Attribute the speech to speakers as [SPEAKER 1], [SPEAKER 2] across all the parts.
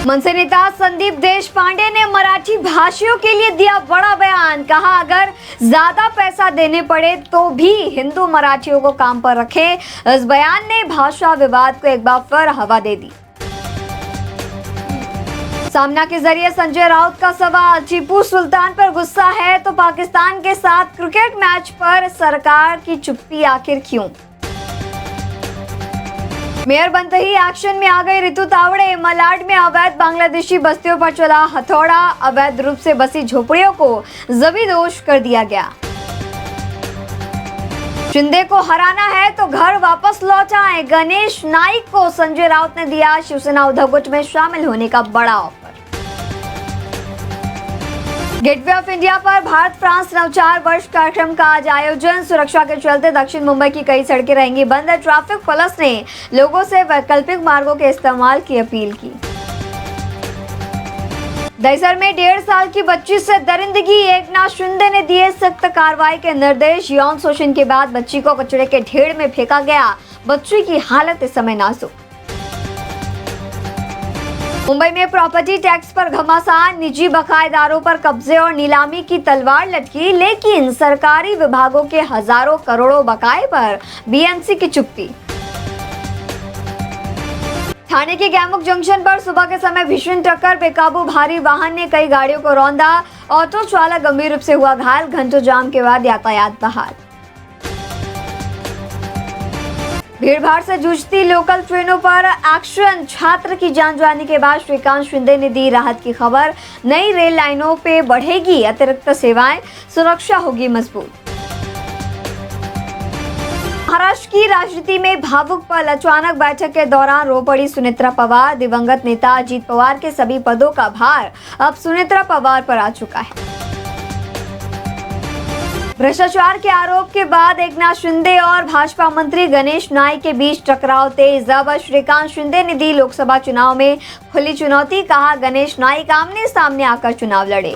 [SPEAKER 1] मनसे नेता संदीप देशपांडे ने मराठी भाषियों के लिए दिया बड़ा बयान। कहा, अगर ज्यादा पैसा देने पड़े तो भी हिंदू मराठियों को काम पर रखें। इस बयान ने भाषा विवाद को एक बार फिर हवा दे दी। सामना के जरिए संजय राउत का सवाल, टीपू सुल्तान पर गुस्सा है तो पाकिस्तान के साथ क्रिकेट मैच पर सरकार की चुप्पी आखिर क्यों? मेयर बनते ही एक्शन में आ गई रितु तावड़े। मलाड में अवैध बांग्लादेशी बस्तियों पर चला हथौड़ा। अवैध रूप से बसी झोपड़ियों को जबरदोश कर दिया गया। शिंदे को हराना है तो घर वापस लौटाएं। गणेश नाइक को संजय राउत ने दिया शिवसेना उद्धव गुट में शामिल होने का बड़ा ऑफर। गेटवे ऑफ इंडिया पर भारत फ्रांस नवचार वर्ष कार्यक्रम का आज आयोजन। सुरक्षा के चलते दक्षिण मुंबई की कई सड़कें रहेंगी बंद। ट्रैफिक पुलिस ने लोगों से वैकल्पिक मार्गों के इस्तेमाल की अपील की। दहिसर में 1.5 साल की बच्ची से दरिंदगी, एकनाथ शिंदे ने दिए सख्त कार्रवाई के निर्देश। यौन शोषण के बाद बच्ची को कचरे के ढेर में फेंका गया। बच्ची की हालत इस समय नाजुक। मुंबई में प्रॉपर्टी टैक्स पर घमासान, निजी बकायेदारों पर कब्जे और नीलामी की तलवार लटकी, लेकिन सरकारी विभागों के हजारों करोड़ों बकाये पर बीएमसी की चुप्पी। थाने के गैमुक जंक्शन पर सुबह के समय भीषण टक्कर, बेकाबू भारी वाहन ने कई गाड़ियों को रौंदा। ऑटो चालक गंभीर रूप से हुआ घायल। घंटों जाम के बाद यातायात बहाल। भीड़भाड़ से जूझती लोकल ट्रेनों पर एक्शन, छात्र की जान जाने के बाद श्रीकांत शिंदे ने दी राहत की खबर। नई रेल लाइनों पे बढ़ेगी अतिरिक्त सेवाएं, सुरक्षा होगी मजबूत। महाराष्ट्र की राजनीति में भावुक पल, अचानक बैठक के दौरान रो पड़ी सुनेत्रा पवार। दिवंगत नेता अजीत पवार के सभी पदों का भार अब सुनेत्रा पवार पर आ चुका है। भ्रष्टाचार के आरोप के बाद एकनाथ शिंदे और भाजपा मंत्री गणेश नाइक के बीच टकराव तेज। अब श्रीकांत शिंदे ने दी लोकसभा चुनाव में खुली चुनौती। कहा, गणेश नाइक आमने सामने आकर चुनाव लड़े।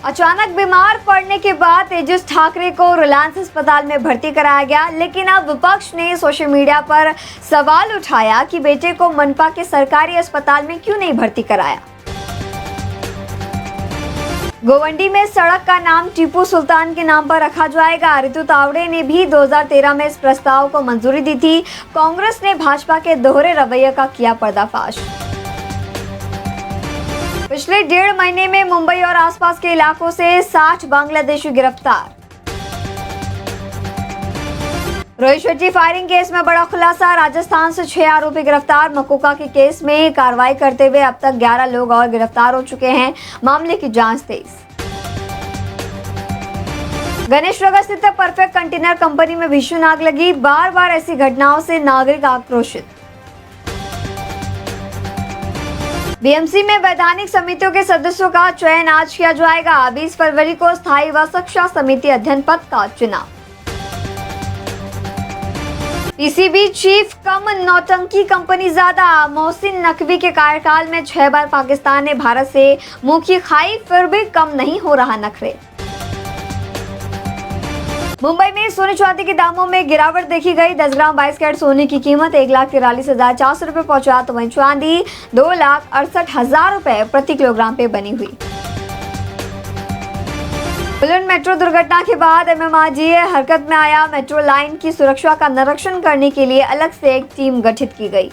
[SPEAKER 1] अचानक बीमार पड़ने के बाद तेजस ठाकरे को रिलायंस अस्पताल में भर्ती कराया गया, लेकिन अब विपक्ष ने सोशल मीडिया पर सवाल उठाया कि बेटे को मनपा के सरकारी अस्पताल में क्यों नहीं भर्ती कराया। गोवंडी में सड़क का नाम टीपू सुल्तान के नाम पर रखा जाएगा। रितु तावड़े ने भी 2013 में इस प्रस्ताव को मंजूरी दी थी। कांग्रेस ने भाजपा के दोहरे रवैये का किया पर्दाफाश। पिछले 1.5 महीने में मुंबई और आसपास के इलाकों से 60 बांग्लादेशी गिरफ्तार। रोहित शेट्टी फायरिंग केस में बड़ा खुलासा, राजस्थान से 6 आरोपी गिरफ्तार। मकोका के केस में कार्रवाई करते हुए अब तक 11 लोग और गिरफ्तार हो चुके हैं। मामले की जांच तेज। गणेश नगर स्थित परफेक्ट कंटेनर कंपनी में भीषण आग लगी। बार बार ऐसी घटनाओं से नागरिक आक्रोशित। बीएमसी में वैधानिक समितियों के सदस्यों का चयन आज किया जाएगा। 20 फरवरी को स्थायी व शिक्षा समिति अध्ययन पद का चुनाव। पीसीबी चीफ कम नौटंकी कंपनी ज्यादा। मोहसिन नकवी के कार्यकाल में 6 बार पाकिस्तान ने भारत से मुंह की खाई, फिर भी कम नहीं हो रहा नखरे। मुंबई में सोने चांदी के दामों में गिरावट देखी गई। 10 ग्राम 22 कैरेट सोने की कीमत 1,43,400 रुपए पहुंचा, तो वहीं चांदी 2,68,000 रुपए प्रति किलोग्राम पे बनी हुई। बुलंद मेट्रो दुर्घटना के बाद एमएमआरडीए हरकत में आया। मेट्रो लाइन की सुरक्षा का निरीक्षण करने के लिए अलग से एक टीम गठित की गई।